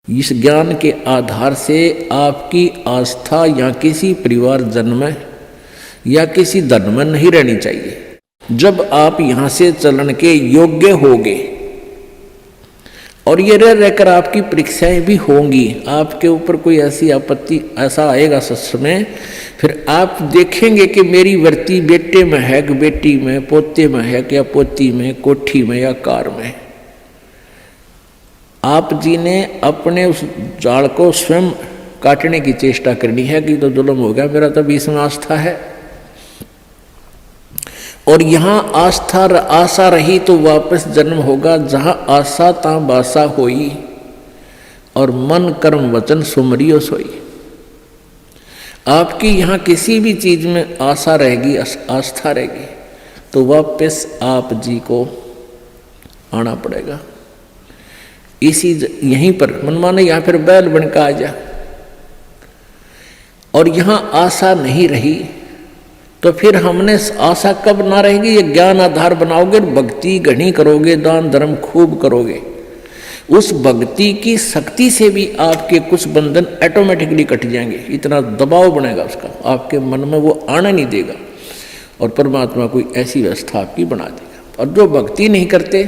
इस ज्ञान के आधार से आपकी आस्था या किसी परिवार जन्म में या किसी धन में नहीं रहनी चाहिए। जब आप यहाँ से चलन के योग्य होगे और ये रह रहकर आपकी परीक्षाएं भी होंगी, आपके ऊपर कोई ऐसी आपत्ति ऐसा आएगा सच में, फिर आप देखेंगे कि मेरी वृत्ति बेटे में है कि बेटी में, पोते में है कि या पोती में, कोठी में या कार में। आप जी ने अपने उस जाल को स्वयं काटने की चेष्टा करनी है कि तो जुल्म हो गया, मेरा तो इसमें आस्था है। और यहाँ आशा रही तो वापस जन्म होगा, जहाँ आशा ता बासा होई और मन कर्म वचन सुमरियो सोई। आपकी यहाँ किसी भी चीज में आशा रहेगी, आस्था रहेगी, तो वापस आप जी को आना पड़ेगा। इसी यहीं पर मनमाने यहाँ फिर बैल बनकर आ जा, और यहाँ आशा नहीं रही तो फिर हमने आशा कब ना रहेगी। ये ज्ञान आधार बनाओगे, भक्ति घनी करोगे, दान धर्म खूब करोगे, उस भक्ति की शक्ति से भी आपके कुछ बंधन ऑटोमेटिकली कट जाएंगे। इतना दबाव बनेगा उसका, आपके मन में वो आना नहीं देगा, और परमात्मा कोई ऐसी व्यवस्था आपकी बना देगा। और जो भक्ति नहीं करते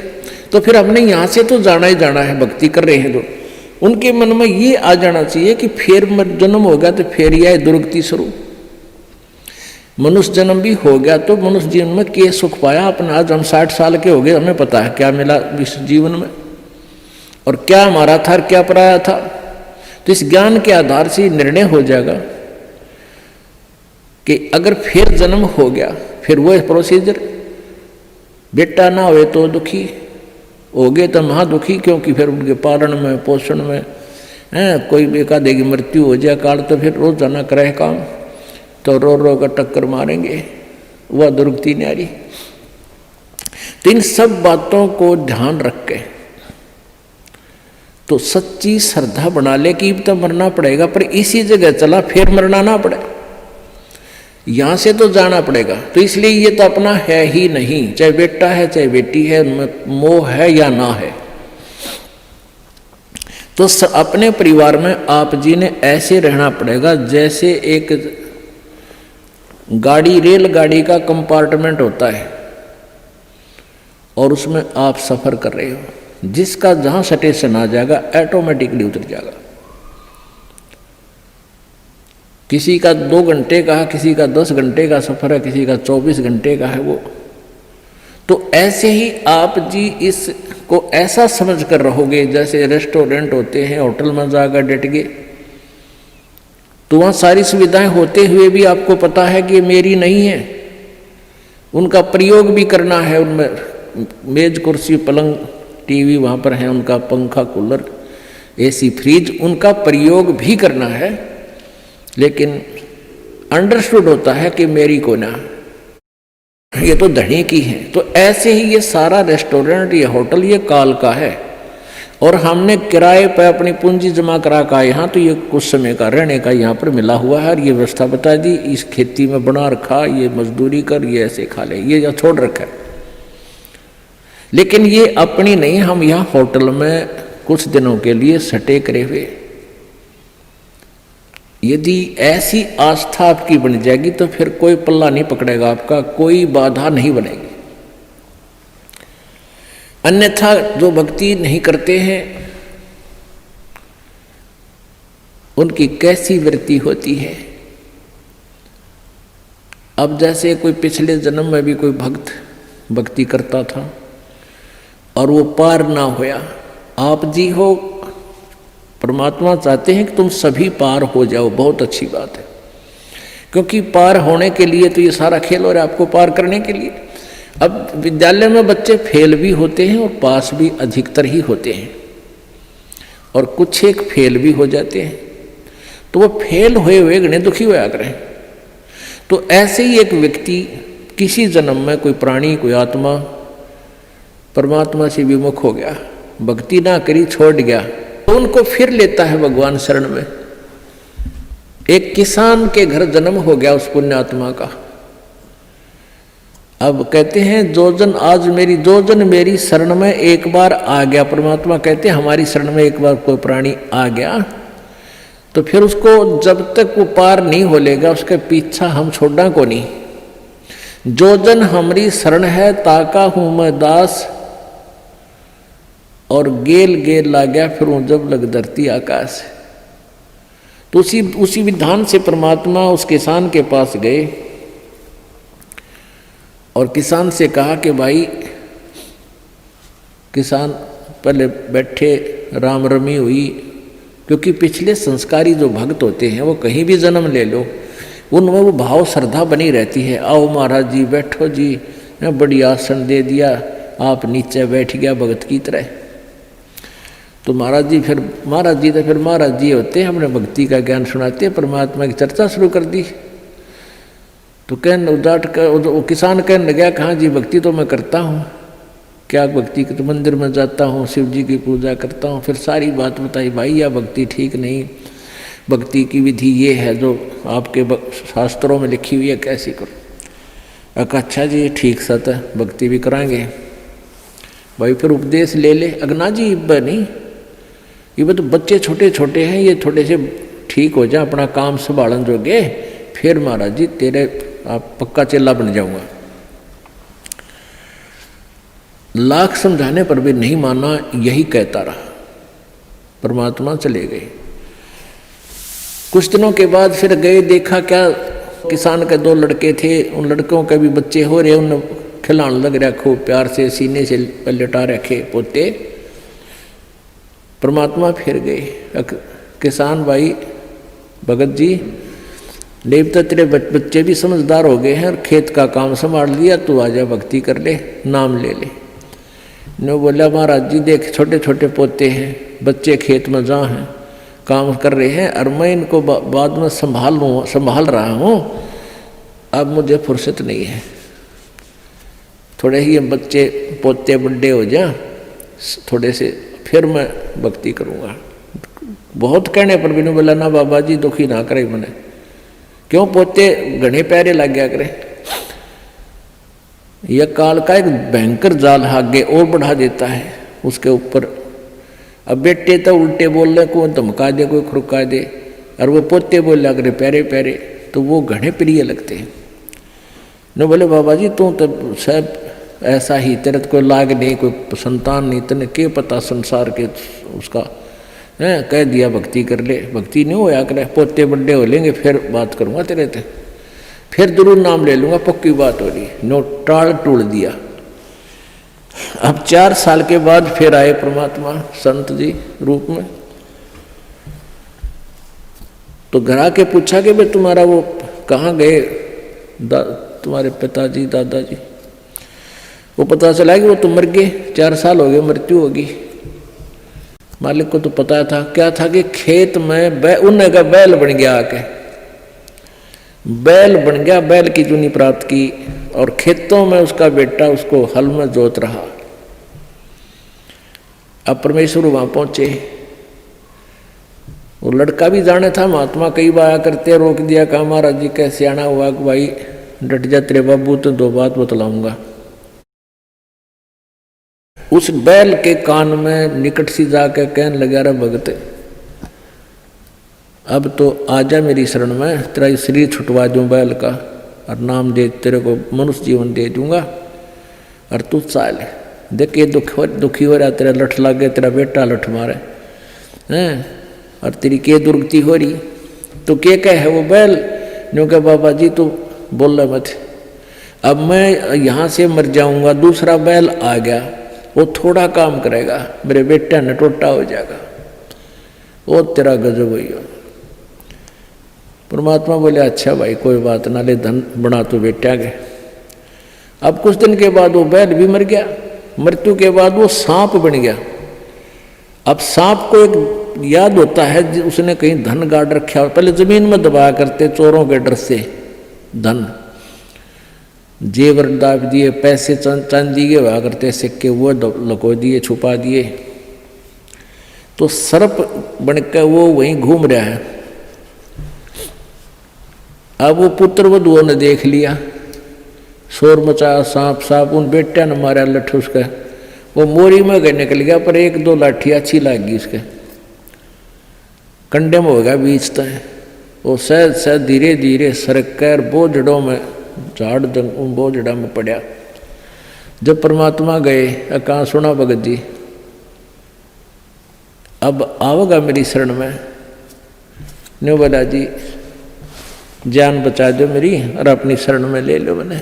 तो फिर हमने यहाँ से तो जाना ही जाना है, भक्ति कर रहे हैं जो, उनके मन में ये आ जाना चाहिए कि फिर जन्म होगा तो फिर यह दुर्गति शुरू। मनुष्य जन्म भी हो गया तो मनुष्य जीवन में क्या सुख पाया अपना। आज हम 60 साल के हो गए, हमें पता है क्या मिला इस जीवन में, और क्या हमारा था और क्या पराया था। तो इस ज्ञान के आधार से निर्णय हो जाएगा कि अगर फिर जन्म हो गया, फिर वो प्रोसीजर, बेटा ना हुए तो दुखी हो गए तो महा दुखी, क्योंकि फिर उनके पालन में पोषण में कोई बेका देगी मृत्यु हो जाए काल, तो फिर रोज जाना करे काम, तो रो रो कर टक्कर मारेंगे, वह दुर्गति न्यारी। तो इन सब बातों को ध्यान रख के तो सच्ची श्रद्धा बना ले कि तो मरना पड़ेगा, पर इसी जगह चला फिर मरना ना पड़े, यहां से तो जाना पड़ेगा। तो इसलिए ये तो अपना है ही नहीं, चाहे बेटा है चाहे बेटी है, मोह है या ना है। तो अपने परिवार में आप जी ने ऐसे रहना पड़ेगा जैसे एक गाड़ी, रेलगाड़ी का कंपार्टमेंट होता है और उसमें आप सफर कर रहे हो, जिसका जहां स्टेशन आ जाएगा ऑटोमेटिकली उतर जाएगा। किसी का 2 घंटे का है, किसी का 10 घंटे का सफर है, किसी का 24 घंटे का है वो। तो ऐसे ही आप जी इसको ऐसा समझ कर रहोगे जैसे रेस्टोरेंट होते हैं, होटल में जाकर डट गए तो वहाँ सारी सुविधाएं होते हुए भी आपको पता है कि मेरी नहीं है, उनका प्रयोग भी करना है। उनमें मेज कुर्सी पलंग टीवी वहाँ पर है, उनका पंखा कूलर एसी फ्रिज, उनका प्रयोग भी करना है, लेकिन अंडरस्टूड होता है कि मेरी को ना, ये तो धनी की है। तो ऐसे ही ये सारा रेस्टोरेंट, ये होटल, ये काल का है, और हमने किराए पर अपनी पूंजी जमा करा का यहाँ, तो ये कुछ समय का रहने का यहाँ पर मिला हुआ है, और ये व्यवस्था बता दी, इस खेती में बना रखा, ये मजदूरी कर, ये ऐसे खा ले, ये या छोड़ रखा है। लेकिन ये अपनी नहीं, हम यहाँ होटल में कुछ दिनों के लिए सटे करे हुए। यदि ऐसी आस्था आपकी बन जाएगी तो फिर कोई पल्ला नहीं पकड़ेगा आपका, कोई बाधा नहीं बनेगी। अन्यथा जो भक्ति नहीं करते हैं उनकी कैसी वृत्ति होती है। अब जैसे कोई पिछले जन्म में भी कोई भक्त भक्ति करता था और वो पार ना होया, आप जी हो, परमात्मा चाहते हैं कि तुम सभी पार हो जाओ, बहुत अच्छी बात है, क्योंकि पार होने के लिए तो ये सारा खेल हो रहा है आपको पार करने के लिए। अब विद्यालय में बच्चे फेल भी होते हैं और पास भी अधिकतर ही होते हैं, और कुछ एक फेल भी हो जाते हैं, तो वो फेल हुए हुए गणे दुखी होया करें। तो ऐसे ही एक व्यक्ति किसी जन्म में कोई प्राणी, कोई आत्मा परमात्मा से विमुख हो गया, भक्ति ना करी, छोड़ गया, तो उनको फिर लेता है भगवान शरण में। एक किसान के घर जन्म हो गया उस पुण्यात्मा का, अब कहते हैं जो जन मेरी शरण में एक बार आ गया, परमात्मा कहते हैं हमारी शरण में एक बार कोई प्राणी आ गया तो फिर उसको जब तक वो पार नहीं हो लेगा उसके पीछा हम छोड़ना को नहीं। जो जन हमारी शरण है ताका हूं मैं दास, और गेल गेल ला गया फिर वो जब लग धरती आकाश। तो उसी विधान से परमात्मा उस किसान के पास गए और किसान से कहा कि भाई, किसान पहले बैठे, राम रमी हुई, क्योंकि पिछले संस्कारी जो भक्त होते हैं वो कहीं भी जन्म ले लो उनमें वो भाव श्रद्धा बनी रहती है। आओ महाराज जी बैठो जी, बड़ी आसन दे दिया, आप नीचे बैठ गया भगत की तरह। तो महाराज जी तो फिर महाराज जी होते हैं, हमने भक्ति का ज्ञान सुनाते हैं, परमात्मा की चर्चा शुरू कर दी। तो वो किसान कहने लगा, कहाँ जी भक्ति तो मैं करता हूँ, क्या भक्ति के तो मंदिर में जाता हूँ, शिव जी की पूजा करता हूँ। फिर सारी बात बताई, भाई यह भक्ति ठीक नहीं, भक्ति की विधि ये है जो आपके शास्त्रों में लिखी हुई है, कैसी करो। अच्छा जी ठीक सत है, भक्ति भी कराएंगे। भाई फिर उपदेश ले ले। अगना जी इब्बा नहीं, ये तो बच्चे छोटे छोटे हैं, ये थोड़े से ठीक हो जाए, अपना काम संभालन जोगे, फिर महाराज जी तेरे आप पक्का चेला बन जाऊंगा। लाख समझाने पर भी नहीं माना, यही कहता रहा। परमात्मा चले गए। कुछ दिनों के बाद फिर गए, देखा क्या किसान के 2 लड़के थे, उन लड़कों के भी बच्चे हो रहे, उन खिलाने लग रहा खूब प्यार से, सीने से लटा रखे पोते। परमात्मा फिर गए, किसान भाई भगत जी देवता तेरे बच्चे भी समझदार हो गए हैं और खेत का काम संभाल लिया, तू आजा भक्ति कर ले, नाम ले ले। ने बोला महाराज जी देख छोटे छोटे पोते हैं, बच्चे खेत में जहाँ हैं काम कर रहे हैं, और मैं इनको बाद में संभाल रहा हूँ, अब मुझे फुर्सत नहीं है, थोड़े ही बच्चे पोते बड़े हो जाए थोड़े से, फिर मैं भक्ति करूँगा। बहुत कहने पर भी नहीं बोला, ना बाबा जी दुखी ना करे मैंने, क्यों पोते घने प्यारे लग गया करे। यह काल का एक भयंकर जाल आगे और बढ़ा देता है उसके ऊपर। अब बेटे तो उल्टे बोल रहे, कोई धमका दे, कोई खुड़का दे, और वो पोते बोल रहा करे प्यारे प्यारे, तो वो घने प्रिय लगते हैं। न बोले बाबा जी तू तो सब ऐसा ही, तेरे तो कोई लाग नहीं, कोई संतान नहीं, तेने क्या पता संसार के उसका है, कह दिया भक्ति कर ले, भक्ति नहीं होया करे, पोते बड़े हो लेंगे फिर बात करूँगा तेरे से, फिर जरूर नाम ले लूँगा, पक्की बात हो रही। नो टाल टूल दिया। अब 4 साल के बाद फिर आए परमात्मा संत जी रूप में। तो घर आके पूछा कि भाई तुम्हारा वो कहाँ गए तुम्हारे पिताजी दादाजी। वो पता चला कि वो तो मर गए, 4 साल हो गए, मृत्यु होगी। मालिक को तो पता था, क्या था कि खेत में उन्हें का बैल बन गया, आके बैल बन गया, बैल की चुनी प्राप्त की, और खेतों में उसका बेटा उसको हल में जोत रहा। अब परमेश्वर वहां पहुंचे, वो लड़का भी जाने था, महात्मा कई बार करते, रोक दिया, कहा महाराज जी कैसे आना हुआ कि भाई डट जा तेरे बाबू, तो 2 बात बतलाऊंगा। उस बैल के कान में निकट सी जाकर कहने लगा, रे भगत अब तो आजा मेरी शरण में, तेरा शरीर छुटवा दूं बैल का, और नाम दे, तेरे को मनुष्य जीवन दे दूंगा, और तू चाल। देख ये दुखी हो रहा, तेरा लठ लग गया, तेरा बेटा लठ मारे हैं, और तेरी के दुर्गति हो रही, तो क्या कह है वो बैल। न्यों कहा बाबा जी तू बोल रहा मत, अब मैं यहाँ से मर जाऊंगा, दूसरा बैल आ गया, वो थोड़ा काम करेगा, मेरे बेटा ने टोटा हो जाएगा, वो तेरा गजब हुई हो। परमात्मा बोले अच्छा भाई कोई बात ना, ले धन बना तो बेटा के। अब कुछ दिन के बाद वो बैल भी मर गया, मृत्यु के बाद वो सांप बन गया। अब सांप को एक याद होता है, उसने कहीं धन गाड़ रखा, पहले जमीन में दबाया करते चोरों के डर से, धन जेवर दाब दिए, पैसे चांदी के हुआ करते सिक्के, वो लको दिए, छुपा दिए। तो सर्प बनकर वो वहीं घूम रहा है। अब वो पुत्र वधुओं ने देख लिया शोर मचाया, सांप सांप, उन बेटिया ने मारा लठ उसका, वो मोरी में गए निकल गया, पर एक दो लाठी अच्छी लगी उसके, कंडे में हो गया बीच तय। वो सहज सहज धीरे धीरे सरक कर बोझड़ों में, झाड़ बोझड़ा में पड़ा। जब परमात्मा गए, कहाँ सुना भगत जी अब आओगा मेरी शरण में, न्यू बोला जी जान बचा दो मेरी और अपनी शरण में ले लो। मैंने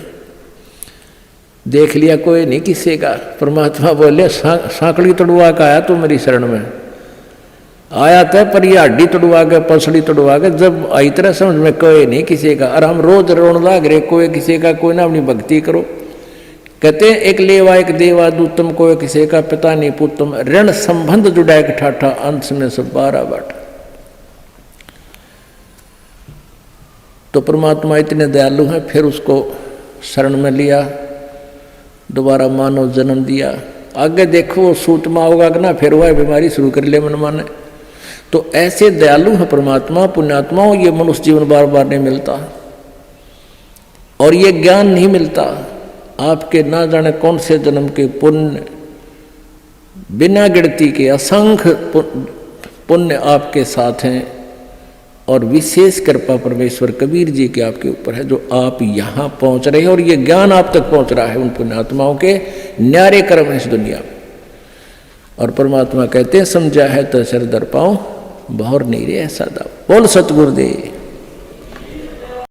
देख लिया कोई नहीं किसी का। परमात्मा बोले सांकड़ी तोड़वा का आया तू मेरी शरण में, आया था पर ये हड्डी तोड़वा के पसड़ी तोड़वा के, जब आई तरह समझ में कोई नहीं किसी का। और हम रोज रोन लाग रहे कोई किसी का, कोई ना अपनी भक्ति करो। कहते हैं एक लेवा एक देवा दूतम, कोई किसी का पिता नहीं पुतम, ऋण संबंध जुड़ा एक ठाठा, अंश में सब 12 बाटा। तो परमात्मा इतने दयालु हैं, फिर उसको शरण में लिया, दोबारा मानव जन्म दिया। आगे देखो वो सूतमा होगा कि ना, फिर वह बीमारी शुरू कर ले मन माने। तो ऐसे दयालु है परमात्मा, पुण्यात्माओं। ये मनुष्य जीवन बार बार नहीं मिलता और ये ज्ञान नहीं मिलता। आपके ना जाने कौन से जन्म के पुण्य, बिना गिनती के असंख्य पुण्य आपके साथ हैं, और विशेष कृपा परमेश्वर कबीर जी के आपके ऊपर है, जो आप यहाँ पहुँच रहे हैं और ये ज्ञान आप तक पहुँच रहा है उन पुण्यात्माओं के न्यारे कर्म है इस दुनिया में। और परमात्मा कहते हैं समझा है तो सर दर पाओ, बहुर नहीं रे ऐसा दाव। बोल सतगुरुदेव।